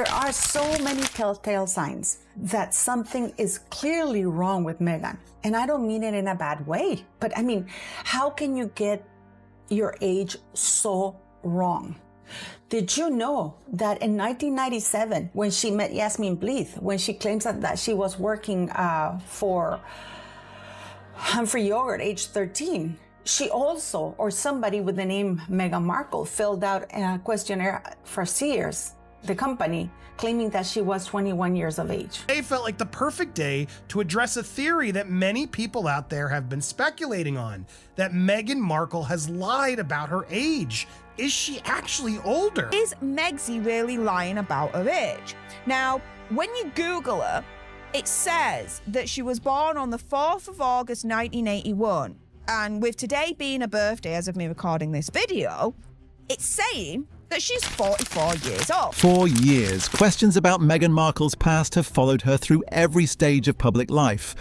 There are so many telltale signs that something is clearly wrong with Meghan. And I don't mean it in a bad way, but I mean, how can you get your age so wrong? Did you know that in 1997, when she met Yasmin Bleeth, when she claims that she was working for Humphrey Yogurt, age 13, she also, or somebody with the name Meghan Markle, filled out a questionnaire for Sears, the company, claiming that she was 21 years of age. Today felt like the perfect day to address a theory that many people out there have been speculating on, that Meghan Markle has lied about her age. Is she actually older? Is Megsy really lying about her age? Now, when you Google her, it says that she was born on the 4th of August 1981. And with today being her birthday, as of me recording this video, it's saying that she's 44 years old. For years, questions about Meghan Markle's past have followed her through every stage of public life.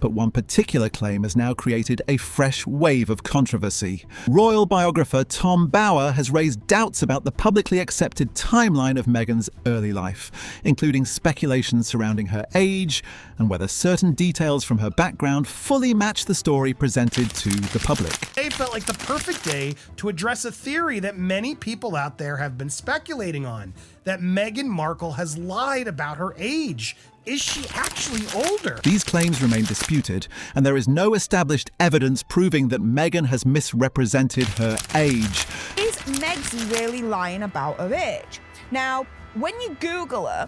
But one particular claim has now created a fresh wave of controversy. Royal biographer Tom Bower has raised doubts about the publicly accepted timeline of Meghan's early life, including speculations surrounding her age and whether certain details from her background fully match the story presented to the public. Today felt like the perfect day to address a theory that many people out there have been speculating on, that Meghan Markle has lied about her age. Is she actually older? These claims remain disputed, and there is no established evidence proving that Meghan has misrepresented her age. Is Megsy really lying about her age? Now, when you Google her,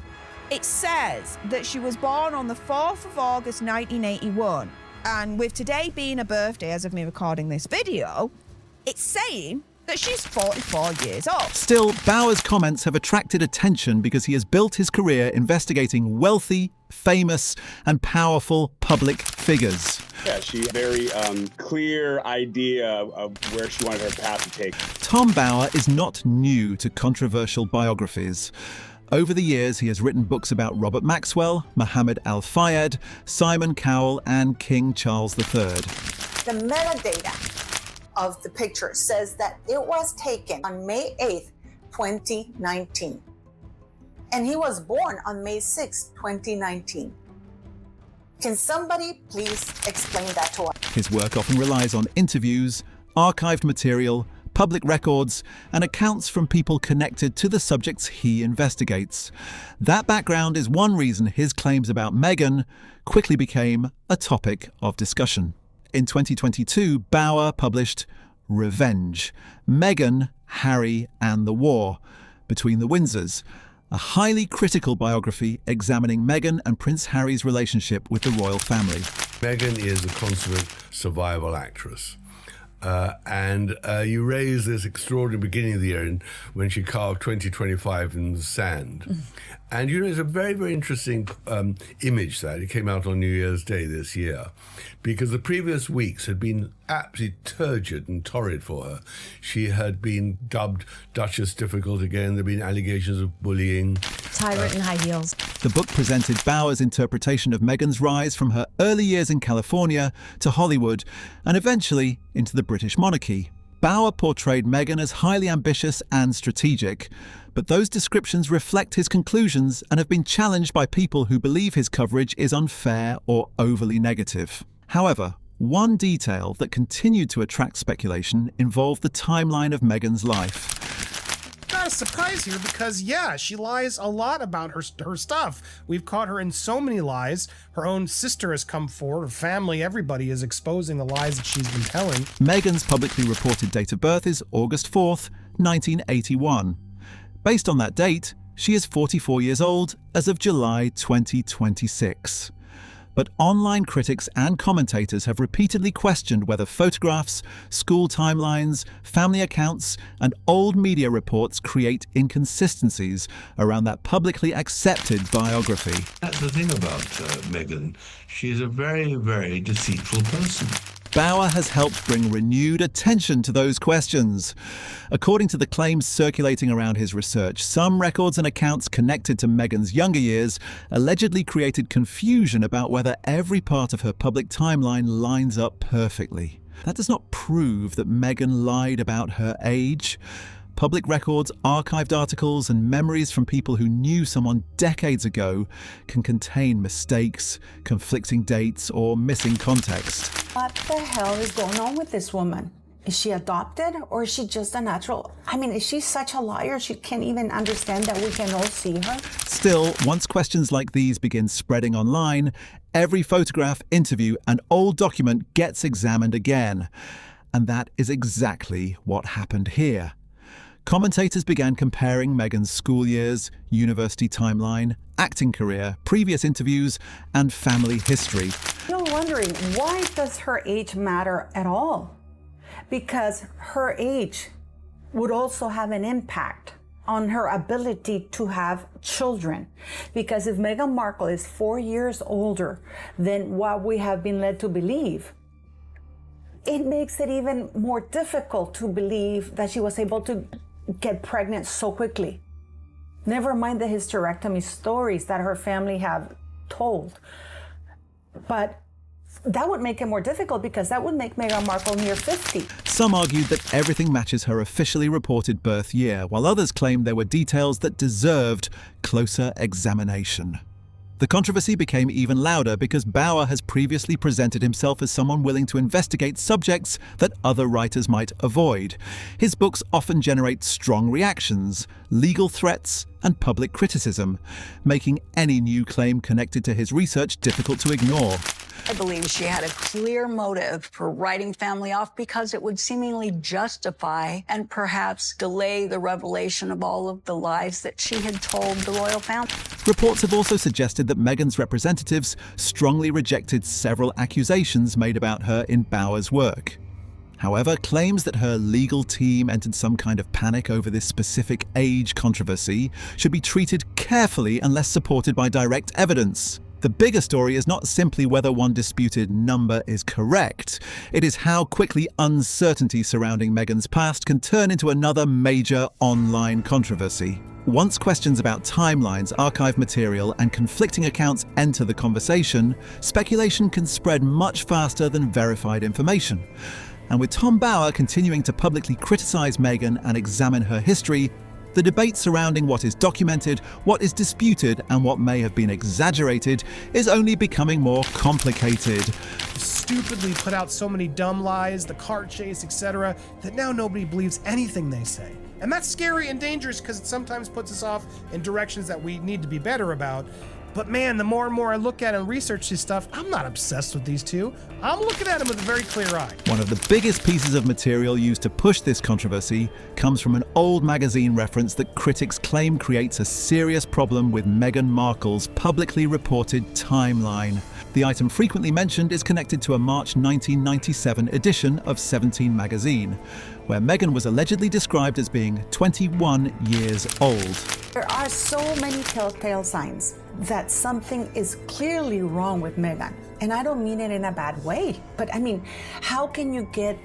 it says that she was born on the 4th of August 1981. And with today being her birthday, as of me recording this video, it's saying that she's 44 years old. Still, Bower's comments have attracted attention because he has built his career investigating wealthy, famous, and powerful public figures. Yeah, she had a very clear idea of where she wanted her path to take. Tom Bower is not new to controversial biographies. Over the years, he has written books about Robert Maxwell, Mohammed Al-Fayed, Simon Cowell, and King Charles III. The metadata of the picture says that it was taken on May 8th, 2019. And he was born on May 6th, 2019. Can somebody please explain that to us? His work often relies on interviews, archived material, public records, and accounts from people connected to the subjects he investigates. That background is one reason his claims about Meghan quickly became a topic of discussion. In 2022, Bower published Revenge: Meghan, Harry and the War Between the Windsors, a highly critical biography examining Meghan and Prince Harry's relationship with the royal family. Meghan is a consummate survival actress. You raise this extraordinary beginning of the year when she carved 2025 in the sand. And it's a very, very interesting image that it came out on New Year's Day this year, because the previous weeks had been absolutely turgid and torrid for her. She had been dubbed Duchess difficult again. There have been allegations of bullying. Tyrant in high heels. The book presented Bower's interpretation of Meghan's rise from her early years in California to Hollywood and eventually into the British monarchy. Bower portrayed Meghan as highly ambitious and strategic, but those descriptions reflect his conclusions and have been challenged by people who believe his coverage is unfair or overly negative. However, one detail that continued to attract speculation involved the timeline of Meghan's life. Not a surprise here because, yeah, she lies a lot about her stuff. We've caught her in so many lies. Her own sister has come forward, her family, everybody is exposing the lies that she's been telling. Meghan's publicly reported date of birth is August 4th, 1981. Based on that date, she is 44 years old as of July 2026. But online critics and commentators have repeatedly questioned whether photographs, school timelines, family accounts, and old media reports create inconsistencies around that publicly accepted biography. That's the thing about Meghan. She's a very, very deceitful person. Bower has helped bring renewed attention to those questions. According to the claims circulating around his research, some records and accounts connected to Meghan's younger years allegedly created confusion about whether every part of her public timeline lines up perfectly. That does not prove that Meghan lied about her age, public records, archived articles, and memories from people who knew someone decades ago can contain mistakes, conflicting dates, or missing context. What the hell is going on with this woman? Is she adopted or is she just a natural? I mean, is she such a liar she can't even understand that we can all see her? Still, once questions like these begin spreading online, every photograph, interview, and old document gets examined again. And that is exactly what happened here. Commentators began comparing Meghan's school years, university timeline, acting career, previous interviews, and family history. You're wondering, why does her age matter at all? Because her age would also have an impact on her ability to have children. Because if Meghan Markle is 4 years older than what we have been led to believe, it makes it even more difficult to believe that she was able to get pregnant so quickly. Never mind the hysterectomy stories that her family have told. But that would make it more difficult because that would make Meghan Markle near 50. Some argued that everything matches her officially reported birth year, while others claimed there were details that deserved closer examination. The controversy became even louder because Bauer has previously presented himself as someone willing to investigate subjects that other writers might avoid. His books often generate strong reactions, legal threats, and public criticism, making any new claim connected to his research difficult to ignore. I believe she had a clear motive for writing family off because it would seemingly justify and perhaps delay the revelation of all of the lies that she had told the royal family. Reports have also suggested that Meghan's representatives strongly rejected several accusations made about her in Bauer's work. However, claims that her legal team entered some kind of panic over this specific age controversy should be treated carefully unless supported by direct evidence. The bigger story is not simply whether one disputed number is correct. It is how quickly uncertainty surrounding Meghan's past can turn into another major online controversy. Once questions about timelines, archive material, and conflicting accounts enter the conversation, speculation can spread much faster than verified information. And with Tom Bauer continuing to publicly criticize Meghan and examine her history, the debate surrounding what is documented, what is disputed, and what may have been exaggerated is only becoming more complicated. Stupidly put out so many dumb lies, the car chase, etc., that now nobody believes anything they say. And that's scary and dangerous because it sometimes puts us off in directions that we need to be better about. But man, the more and more I look at and research this stuff, I'm not obsessed with these two. I'm looking at them with a very clear eye. One of the biggest pieces of material used to push this controversy comes from an old magazine reference that critics claim creates a serious problem with Meghan Markle's publicly reported timeline. The item frequently mentioned is connected to a March 1997 edition of 17 magazine, where Meghan was allegedly described as being 21 years old. There are so many telltale signs that something is clearly wrong with Meghan. And I don't mean it in a bad way, but I mean, how can you get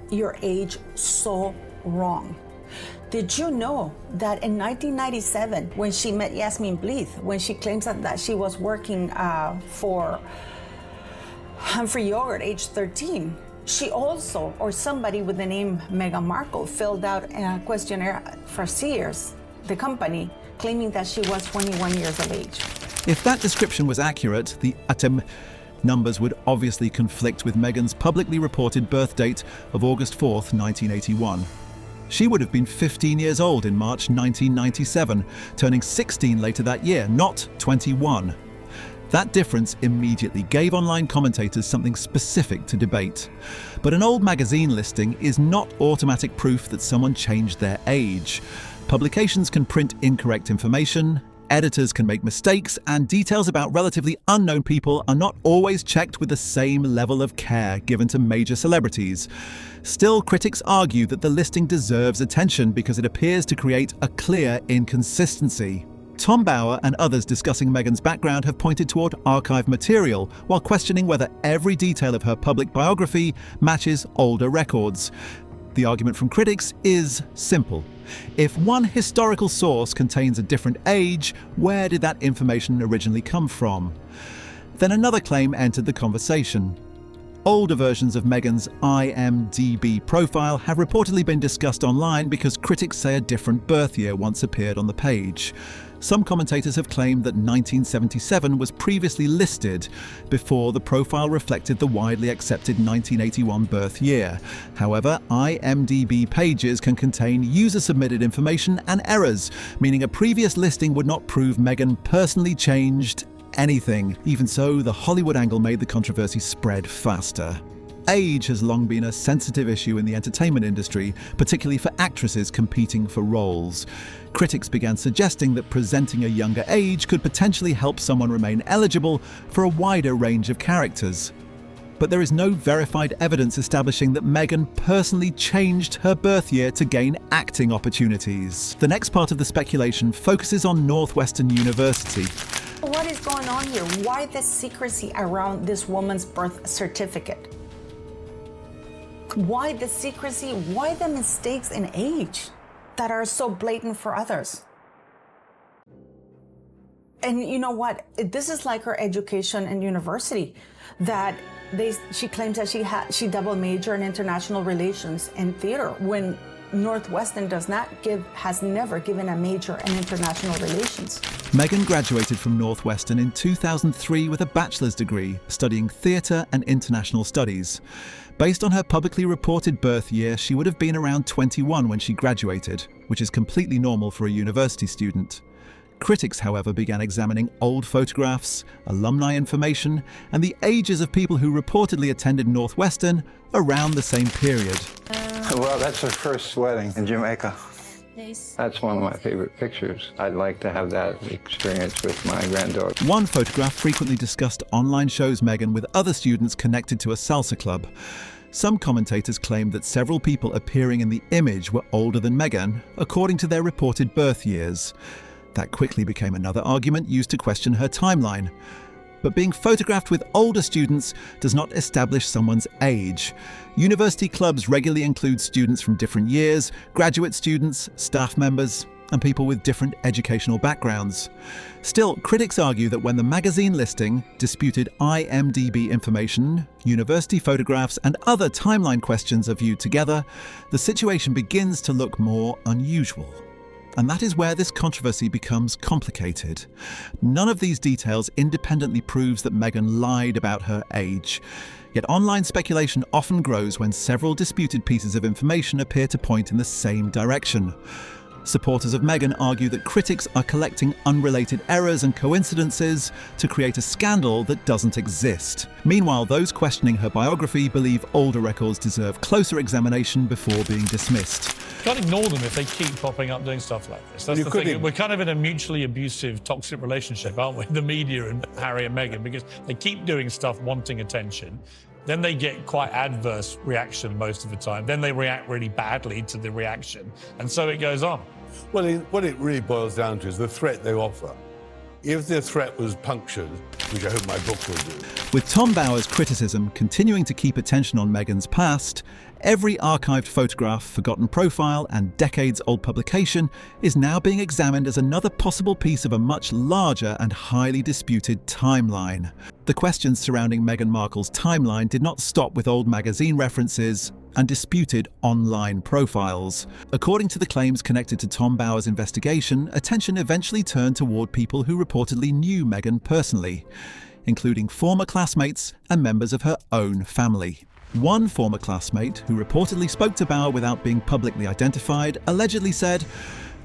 your age so wrong? Did you know that in 1997, when she met Yasmin Bleeth, when she claims that she was working for Humphrey Yogurt, age 13, she also, or somebody with the name Meghan Markle, filled out a questionnaire for Sears, the company, claiming that she was 21 years of age. If that description was accurate, the atom numbers would obviously conflict with Meghan's publicly reported birth date of August 4th, 1981. She would have been 15 years old in March 1997, turning 16 later that year, not 21. That difference immediately gave online commentators something specific to debate. But an old magazine listing is not automatic proof that someone changed their age. Publications can print incorrect information, editors can make mistakes, and details about relatively unknown people are not always checked with the same level of care given to major celebrities. Still, critics argue that the listing deserves attention because it appears to create a clear inconsistency. Tom Bauer and others discussing Meghan's background have pointed toward archive material while questioning whether every detail of her public biography matches older records. The argument from critics is simple. If one historical source contains a different age, where did that information originally come from? Then another claim entered the conversation. Older versions of Meghan's IMDb profile have reportedly been discussed online because critics say a different birth year once appeared on the page. Some commentators have claimed that 1977 was previously listed before the profile reflected the widely accepted 1981 birth year. However, IMDb pages can contain user-submitted information and errors, meaning a previous listing would not prove Meghan personally changed anything. Even so, the Hollywood angle made the controversy spread faster. Age has long been a sensitive issue in the entertainment industry, particularly for actresses competing for roles. Critics began suggesting that presenting a younger age could potentially help someone remain eligible for a wider range of characters. But there is no verified evidence establishing that Meghan personally changed her birth year to gain acting opportunities. The next part of the speculation focuses on Northwestern University. What is going on here? Why the secrecy around this woman's birth certificate? Why the secrecy? Why the mistakes in age that are so blatant for others? And you know what? This is like her education in university, that she claims that she double major in international relations and theater, when Northwestern has never given a major in international relations. Meghan graduated from Northwestern in 2003 with a bachelor's degree, studying theatre and international studies. Based on her publicly reported birth year, she would have been around 21 when she graduated, which is completely normal for a university student. Critics, however, began examining old photographs, alumni information, and the ages of people who reportedly attended Northwestern around the same period. Well, that's her first wedding in Jamaica. That's one of my favorite pictures. I'd like to have that experience with my granddaughter. One photograph frequently discussed online shows Meghan with other students connected to a salsa club. Some commentators claimed that several people appearing in the image were older than Meghan, according to their reported birth years. That quickly became another argument used to question her timeline. But being photographed with older students does not establish someone's age. University clubs regularly include students from different years, graduate students, staff members, and people with different educational backgrounds. Still, critics argue that when the magazine listing disputed IMDb information, university photographs, and other timeline questions are viewed together, the situation begins to look more unusual. And that is where this controversy becomes complicated. None of these details independently proves that Meghan lied about her age. Yet online speculation often grows when several disputed pieces of information appear to point in the same direction. Supporters of Meghan argue that critics are collecting unrelated errors and coincidences to create a scandal that doesn't exist. Meanwhile, those questioning her biography believe older records deserve closer examination before being dismissed. You can't ignore them if they keep popping up doing stuff like this. That's the thing. We're kind of in a mutually abusive, toxic relationship, aren't we? The media and Harry and Meghan, because they keep doing stuff wanting attention. Then they get quite adverse reaction most of the time. Then they react really badly to the reaction. And so it goes on. Well, what it really boils down to is the threat they offer. If their threat was punctured, which I hope my book will do. With Tom Bower's criticism continuing to keep attention on Meghan's past, every archived photograph, forgotten profile, and decades-old publication is now being examined as another possible piece of a much larger and highly disputed timeline. The questions surrounding Meghan Markle's timeline did not stop with old magazine references and disputed online profiles. According to the claims connected to Tom Bower's investigation, attention eventually turned toward people who reportedly knew Meghan personally, including former classmates and members of her own family. One former classmate, who reportedly spoke to Bower without being publicly identified, allegedly said,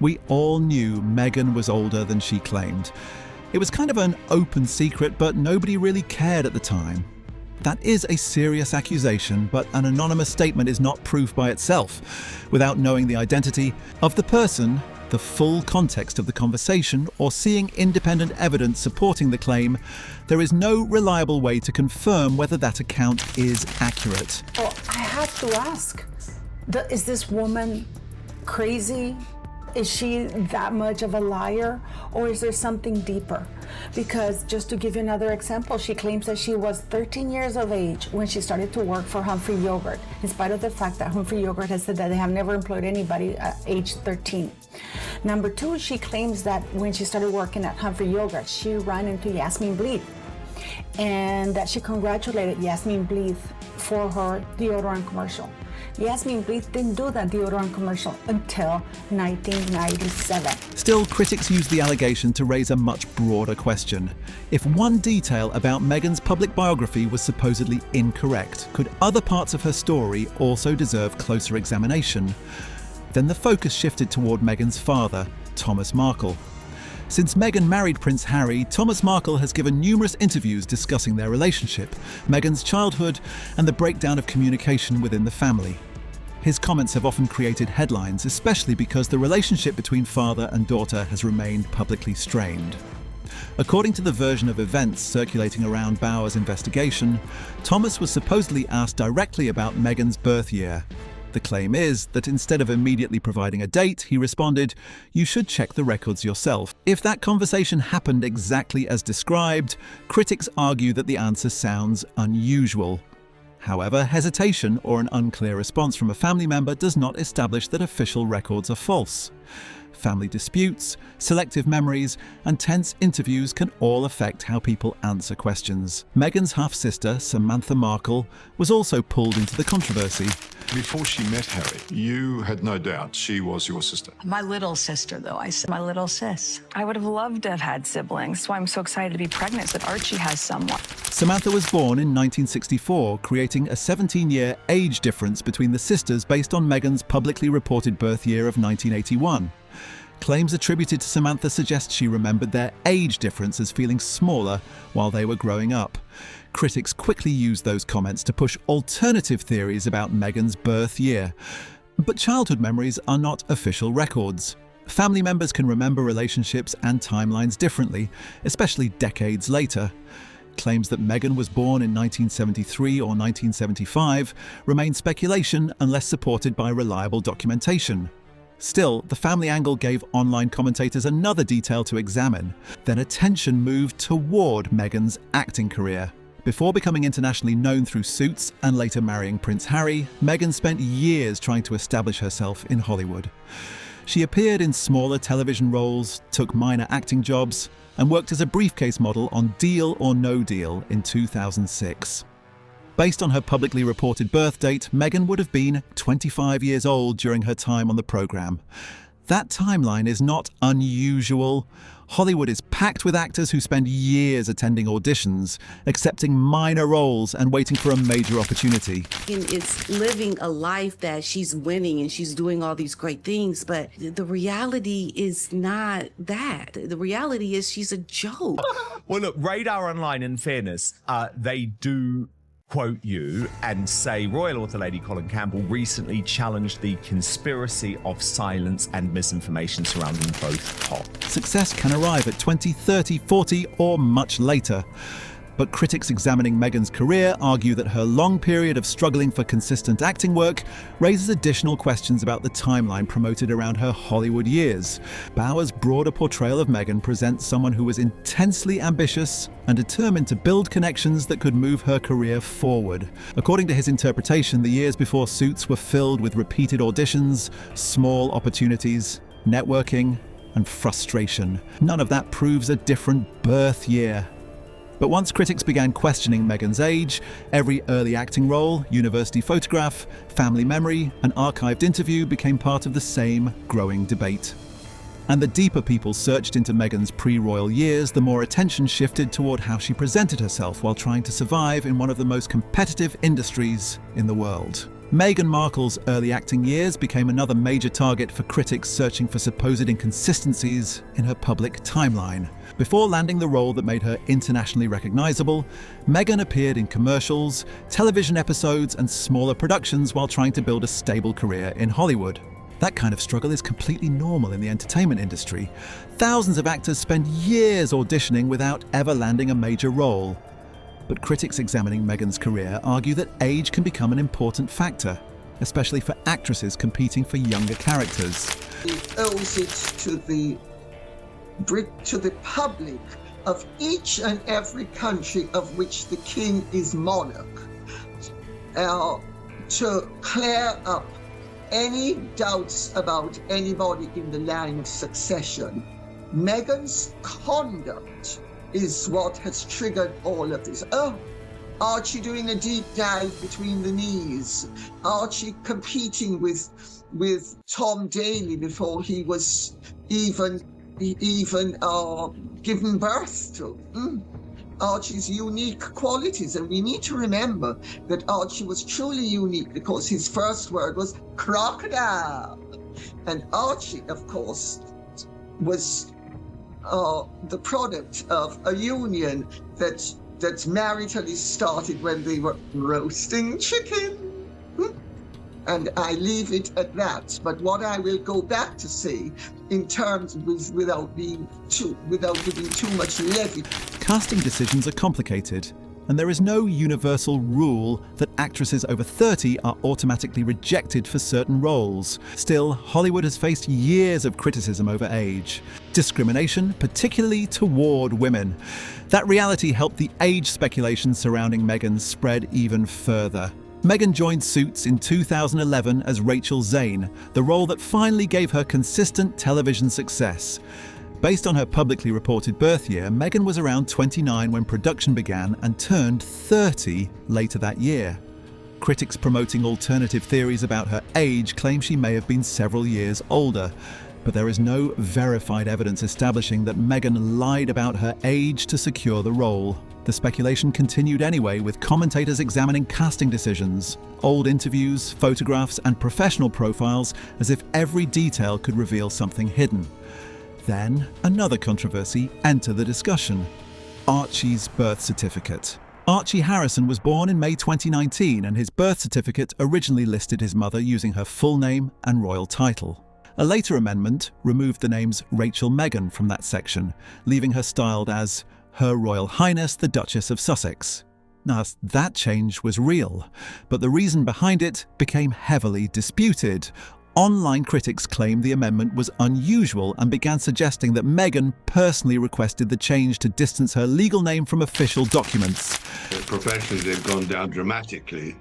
"We all knew Meghan was older than she claimed. It was kind of an open secret, but nobody really cared at the time." That is a serious accusation, but an anonymous statement is not proof by itself. Without knowing the identity of the person, the full context of the conversation, or seeing independent evidence supporting the claim, there is no reliable way to confirm whether that account is accurate. Well, I have to ask, is this woman crazy? Is she that much of a liar, or is there something deeper? Because just to give you another example, she claims that she was 13 years of age when she started to work for Humphrey Yogurt, in spite of the fact that Humphrey Yogurt has said that they have never employed anybody at age 13. Number two, she claims that when she started working at Humphrey Yogurt, she ran into Yasmin Bleeth, and that she congratulated Yasmin Bleeth for her deodorant commercial. Yasmin Bleeth didn't do that deodorant commercial until 1997. Still, critics use the allegation to raise a much broader question. If one detail about Meghan's public biography was supposedly incorrect, could other parts of her story also deserve closer examination? Then the focus shifted toward Meghan's father, Thomas Markle. Since Meghan married Prince Harry, Thomas Markle has given numerous interviews discussing their relationship, Meghan's childhood, and the breakdown of communication within the family. His comments have often created headlines, especially because the relationship between father and daughter has remained publicly strained. According to the version of events circulating around Bauer's investigation, Thomas was supposedly asked directly about Meghan's birth year. The claim is that instead of immediately providing a date, he responded, "You should check the records yourself." If that conversation happened exactly as described, critics argue that the answer sounds unusual. However, hesitation or an unclear response from a family member does not establish that official records are false. Family disputes, selective memories, and tense interviews can all affect how people answer questions. Meghan's half-sister, Samantha Markle, was also pulled into the controversy. Before she met Harry, you had no doubt she was your sister. My little sister, though. I said my little sis. I would have loved to have had siblings, so I'm so excited to be pregnant so that Archie has someone. Samantha was born in 1964, creating a 17-year age difference between the sisters based on Meghan's publicly reported birth year of 1981. Claims attributed to Samantha suggest she remembered their age difference as feeling smaller while they were growing up. Critics quickly used those comments to push alternative theories about Meghan's birth year. But childhood memories are not official records. Family members can remember relationships and timelines differently, especially decades later. Claims that Meghan was born in 1973 or 1975 remain speculation unless supported by reliable documentation. Still, the family angle gave online commentators another detail to examine. Then attention moved toward Meghan's acting career. Before becoming internationally known through Suits and later marrying Prince Harry, Meghan spent years trying to establish herself in Hollywood. She appeared in smaller television roles, took minor acting jobs, and worked as a briefcase model on Deal or No Deal in 2006. Based on her publicly reported birth date, Meghan would have been 25 years old during her time on the programme. That timeline is not unusual. Hollywood is packed with actors who spend years attending auditions, accepting minor roles and waiting for a major opportunity. It's living a life that she's winning and she's doing all these great things, but the reality is not that. The reality is she's a joke. Well, look, Radar Online, in fairness, they do quote you and say Royal Author Lady Colin Campbell recently challenged the conspiracy of silence and misinformation surrounding both pop. Success can arrive at 20, 30, 40 or much later. But critics examining Meghan's career argue that her long period of struggling for consistent acting work raises additional questions about the timeline promoted around her Hollywood years. Bauer's broader portrayal of Meghan presents someone who was intensely ambitious and determined to build connections that could move her career forward. According to his interpretation, the years before Suits were filled with repeated auditions, small opportunities, networking, and frustration. None of that proves a different birth year. But once critics began questioning Meghan's age, every early acting role, university photograph, family memory, and archived interview became part of the same growing debate. And the deeper people searched into Meghan's pre-royal years, the more attention shifted toward how she presented herself while trying to survive in one of the most competitive industries in the world. Meghan Markle's early acting years became another major target for critics searching for supposed inconsistencies in her public timeline. Before landing the role that made her internationally recognizable, Meghan appeared in commercials, television episodes, and smaller productions while trying to build a stable career in Hollywood. That kind of struggle is completely normal in the entertainment industry. Thousands of actors spend years auditioning without ever landing a major role. But critics examining Meghan's career argue that age can become an important factor, especially for actresses competing for younger characters. It owes it to the public of each and every country of which the king is monarch to clear up any doubts about anybody in the line of succession. Meghan's conduct is what has triggered all of this. Oh, Archie doing a deep dive between the knees, Archie competing with Tom Daly before he was even given birth to. Archie's unique qualities, and we need to remember that Archie was truly unique because his first word was crocodile. And Archie, of course, was the product of a union that maritally started when they were roasting chicken. And I leave it at that. But what I will go back to say, in terms without giving too much levity. Casting decisions are complicated, and there is no universal rule that actresses over 30 are automatically rejected for certain roles. Still, Hollywood has faced years of criticism over age. Discrimination, particularly toward women. That reality helped the age speculation surrounding Meghan spread even further. Meghan joined Suits in 2011 as Rachel Zane, the role that finally gave her consistent television success. Based on her publicly reported birth year, Meghan was around 29 when production began and turned 30 later that year. Critics promoting alternative theories about her age claim she may have been several years older, but there is no verified evidence establishing that Meghan lied about her age to secure the role. The speculation continued anyway, with commentators examining casting decisions, old interviews, photographs, and professional profiles as if every detail could reveal something hidden. Then, another controversy entered the discussion: Archie's birth certificate. Archie Harrison was born in May 2019, and his birth certificate originally listed his mother using her full name and royal title. A later amendment removed the names Rachel Meghan from that section, leaving her styled as Her Royal Highness the Duchess of Sussex. Now, that change was real, but the reason behind it became heavily disputed. Online critics claimed the amendment was unusual and began suggesting that Meghan personally requested the change to distance her legal name from official documents. Professionally, they've gone down dramatically,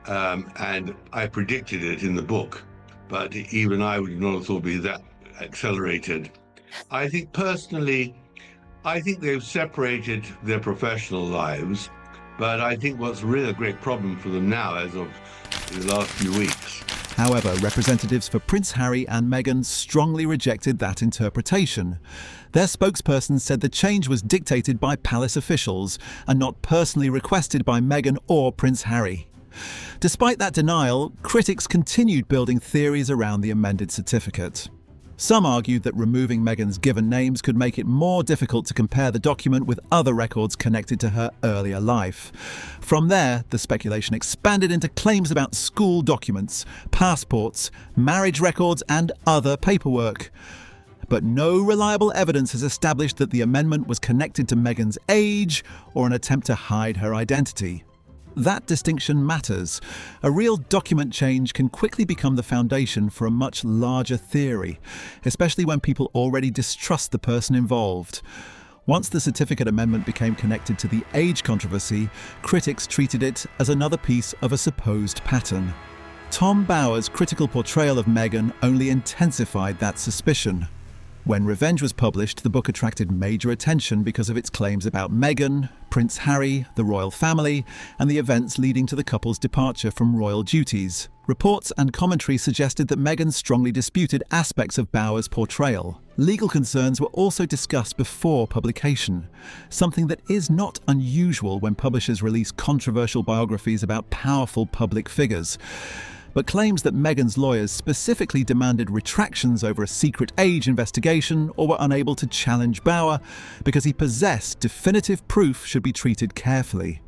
and I predicted it in the book, but even I would not have thought it'd be that accelerated. I think personally, they've separated their professional lives, but I think what's really a great problem for them now, as of the last few weeks. However, representatives for Prince Harry and Meghan strongly rejected that interpretation. Their spokesperson said the change was dictated by palace officials and not personally requested by Meghan or Prince Harry. Despite that denial, critics continued building theories around the amended certificate. Some argued that removing Meghan's given names could make it more difficult to compare the document with other records connected to her earlier life. From there, the speculation expanded into claims about school documents, passports, marriage records, and other paperwork. But no reliable evidence has established that the amendment was connected to Meghan's age or an attempt to hide her identity. That distinction matters. A real document change can quickly become the foundation for a much larger theory, especially when people already distrust the person involved. Once the certificate amendment became connected to the age controversy, critics treated it as another piece of a supposed pattern. Tom Bower's critical portrayal of Meghan only intensified that suspicion. When Revenge was published, the book attracted major attention because of its claims about Meghan, Prince Harry, the royal family, and the events leading to the couple's departure from royal duties. Reports and commentary suggested that Meghan strongly disputed aspects of Bower's portrayal. Legal concerns were also discussed before publication, something that is not unusual when publishers release controversial biographies about powerful public figures. But claims that Meghan's lawyers specifically demanded retractions over a secret age investigation or were unable to challenge Bower because he possessed definitive proof should be treated carefully.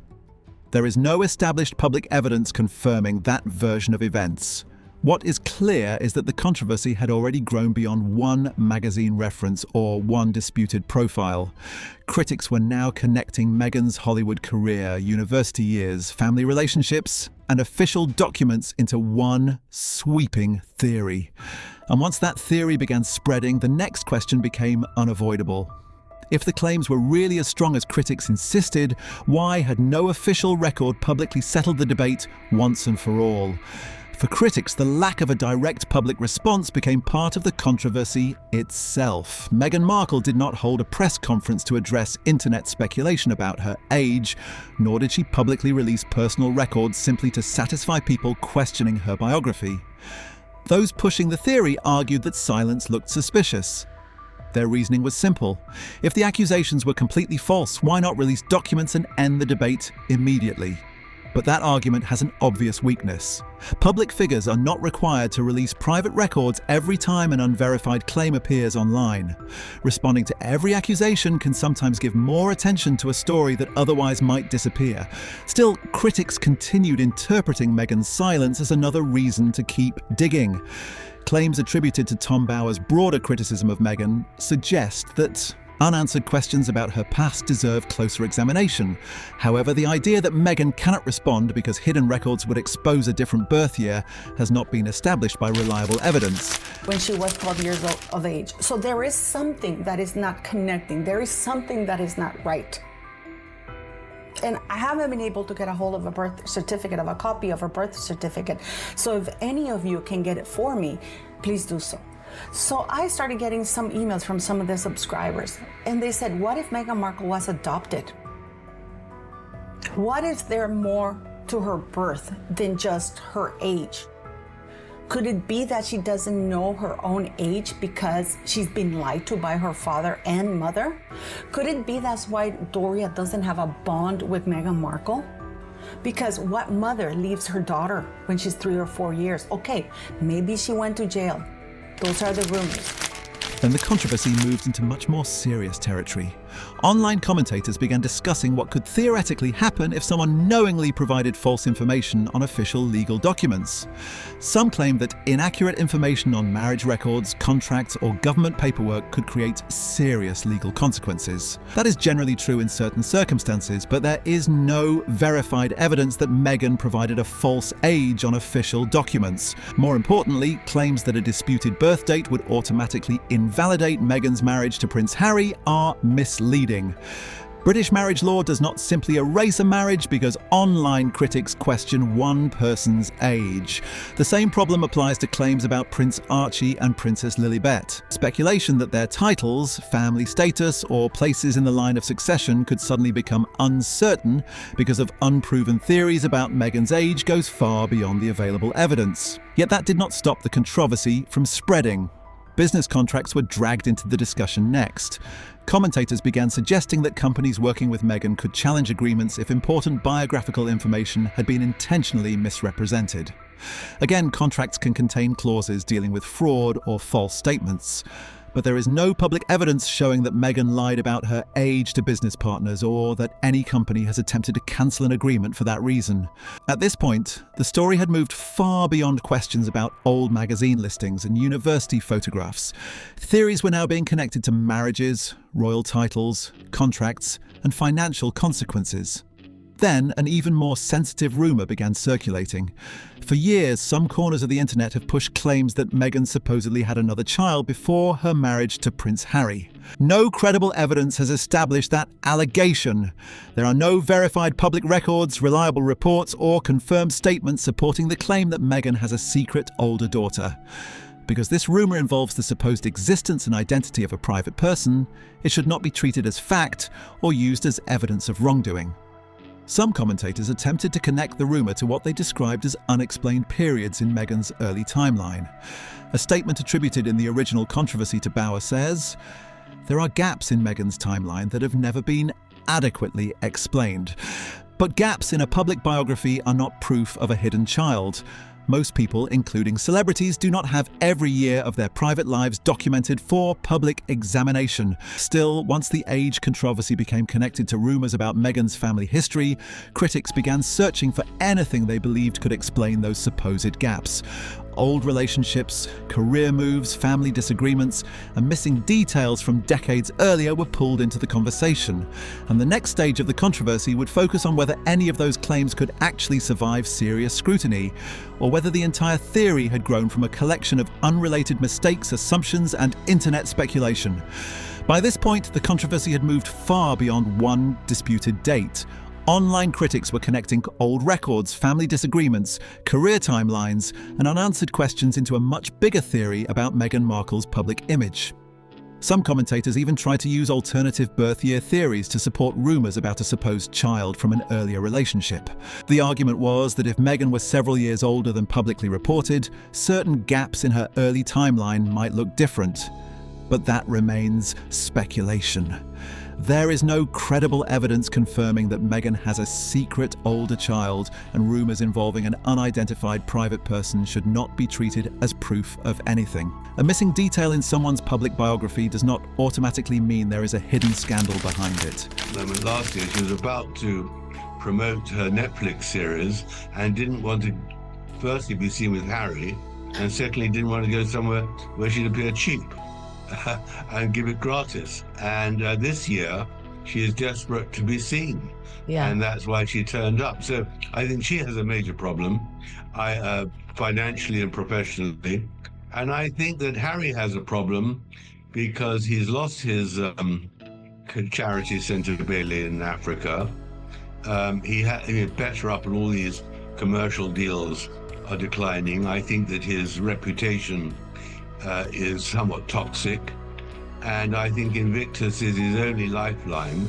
There is no established public evidence confirming that version of events. What is clear is that the controversy had already grown beyond one magazine reference or one disputed profile. Critics were now connecting Meghan's Hollywood career, university years, family relationships, and official documents into one sweeping theory. And once that theory began spreading, the next question became unavoidable. If the claims were really as strong as critics insisted, why had no official record publicly settled the debate once and for all? For critics, the lack of a direct public response became part of the controversy itself. Meghan Markle did not hold a press conference to address internet speculation about her age, nor did she publicly release personal records simply to satisfy people questioning her biography. Those pushing the theory argued that silence looked suspicious. Their reasoning was simple. If the accusations were completely false, why not release documents and end the debate immediately? But that argument has an obvious weakness. Public figures are not required to release private records every time an unverified claim appears online. Responding to every accusation can sometimes give more attention to a story that otherwise might disappear. Still, critics continued interpreting Meghan's silence as another reason to keep digging. Claims attributed to Tom Bower's broader criticism of Meghan suggest that unanswered questions about her past deserve closer examination. However, the idea that Meghan cannot respond because hidden records would expose a different birth year has not been established by reliable evidence. When she was 12 years of age. So there is something that is not connecting. There is something that is not right. And I haven't been able to get a hold of a birth certificate, of a copy of her birth certificate. So if any of you can get it for me, please do so. So I started getting some emails from some of the subscribers, and they said, what if Meghan Markle was adopted? What if there more to her birth than just her age? Could it be that she doesn't know her own age because she's been lied to by her father and mother? Could it be that's why Doria doesn't have a bond with Meghan Markle? Because what mother leaves her daughter when she's 3 or 4 years? Okay, maybe she went to jail. Those are the rumors. Then the controversy moved into much more serious territory. Online commentators began discussing what could theoretically happen if someone knowingly provided false information on official legal documents. Some claimed that inaccurate information on marriage records, contracts, or government paperwork could create serious legal consequences. That is generally true in certain circumstances, but there is no verified evidence that Meghan provided a false age on official documents. More importantly, claims that a disputed birth date would automatically invalidate Meghan's marriage to Prince Harry are misleading. British marriage law does not simply erase a marriage because online critics question one person's age. The same problem applies to claims about Prince Archie and Princess Lilibet. Speculation that their titles, family status, or places in the line of succession could suddenly become uncertain because of unproven theories about Meghan's age goes far beyond the available evidence. Yet that did not stop the controversy from spreading. Business contracts were dragged into the discussion next. Commentators began suggesting that companies working with Meghan could challenge agreements if important biographical information had been intentionally misrepresented. Again, contracts can contain clauses dealing with fraud or false statements. But there is no public evidence showing that Meghan lied about her age to business partners or that any company has attempted to cancel an agreement for that reason. At this point, the story had moved far beyond questions about old magazine listings and university photographs. Theories were now being connected to marriages, royal titles, contracts, and financial consequences. Then, an even more sensitive rumour began circulating. For years, some corners of the internet have pushed claims that Meghan supposedly had another child before her marriage to Prince Harry. No credible evidence has established that allegation. There are no verified public records, reliable reports, or confirmed statements supporting the claim that Meghan has a secret older daughter. Because this rumour involves the supposed existence and identity of a private person, it should not be treated as fact or used as evidence of wrongdoing. Some commentators attempted to connect the rumour to what they described as unexplained periods in Meghan's early timeline. A statement attributed in the original controversy to Bower says, "There are gaps in Meghan's timeline that have never been adequately explained." But gaps in a public biography are not proof of a hidden child. Most people, including celebrities, do not have every year of their private lives documented for public examination. Still, once the age controversy became connected to rumours about Meghan's family history, critics began searching for anything they believed could explain those supposed gaps. Old relationships, career moves, family disagreements, and missing details from decades earlier were pulled into the conversation. And the next stage of the controversy would focus on whether any of those claims could actually survive serious scrutiny, or whether the entire theory had grown from a collection of unrelated mistakes, assumptions, and internet speculation. By this point, the controversy had moved far beyond one disputed date. Online critics were connecting old records, family disagreements, career timelines, and unanswered questions into a much bigger theory about Meghan Markle's public image. Some commentators even tried to use alternative birth year theories to support rumours about a supposed child from an earlier relationship. The argument was that if Meghan was several years older than publicly reported, certain gaps in her early timeline might look different. But that remains speculation. There is no credible evidence confirming that Meghan has a secret older child, and rumours involving an unidentified private person should not be treated as proof of anything. A missing detail in someone's public biography does not automatically mean there is a hidden scandal behind it. Last year, she was about to promote her Netflix series and didn't want to firstly be seen with Harry, and secondly didn't want to go somewhere where she'd appear cheap. And give it gratis. And this year, she is desperate to be seen. Yeah. And that's why she turned up. So I think she has a major problem, financially and professionally. And I think that Harry has a problem because he's lost his charity centre Bailey in Africa. He's better up, and all these commercial deals are declining. I think that his reputation is somewhat toxic, and I think Invictus is his only lifeline,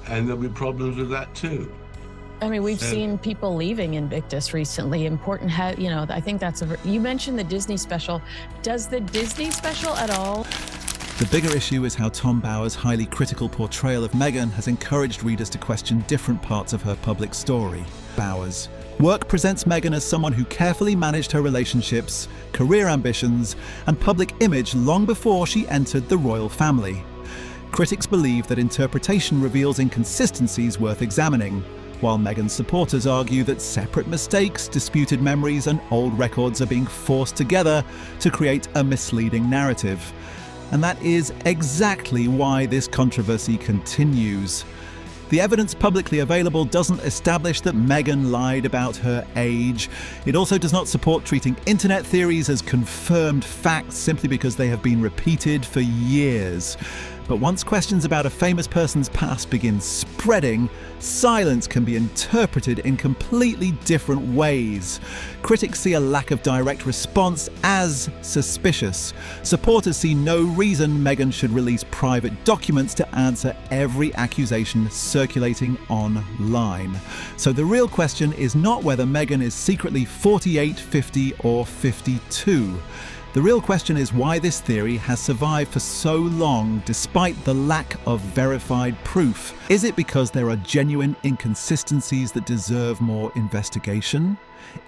and there'll be problems with that too. I mean, we've seen people leaving Invictus recently. I think that's you mentioned the Disney special. Does the Disney special at all? The bigger issue is how Tom Bower's highly critical portrayal of Meghan has encouraged readers to question different parts of her public story. Bower's work presents Meghan as someone who carefully managed her relationships, career ambitions, and public image long before she entered the royal family. Critics believe that interpretation reveals inconsistencies worth examining, while Meghan's supporters argue that separate mistakes, disputed memories, and old records are being forced together to create a misleading narrative. And that is exactly why this controversy continues. The evidence publicly available doesn't establish that Meghan lied about her age. It also does not support treating internet theories as confirmed facts simply because they have been repeated for years. But once questions about a famous person's past begin spreading, silence can be interpreted in completely different ways. Critics see a lack of direct response as suspicious. Supporters see no reason Meghan should release private documents to answer every accusation circulating online. So the real question is not whether Meghan is secretly 48, 50, or 52. The real question is why this theory has survived for so long despite the lack of verified proof. Is it because there are genuine inconsistencies that deserve more investigation?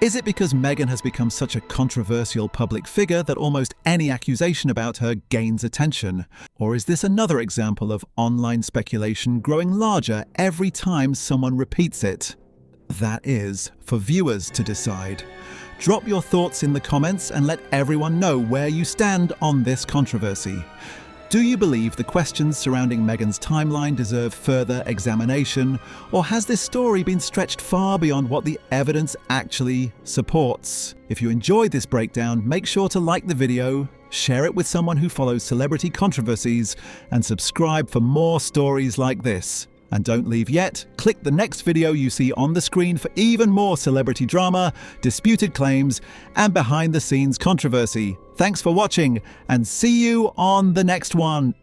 Is it because Meghan has become such a controversial public figure that almost any accusation about her gains attention? Or is this another example of online speculation growing larger every time someone repeats it? That is for viewers to decide. Drop your thoughts in the comments and let everyone know where you stand on this controversy. Do you believe the questions surrounding Meghan's timeline deserve further examination, or has this story been stretched far beyond what the evidence actually supports? If you enjoyed this breakdown, make sure to like the video, share it with someone who follows celebrity controversies, and subscribe for more stories like this. And don't leave yet, click the next video you see on the screen for even more celebrity drama, disputed claims, and behind-the-scenes controversy. Thanks for watching, and see you on the next one.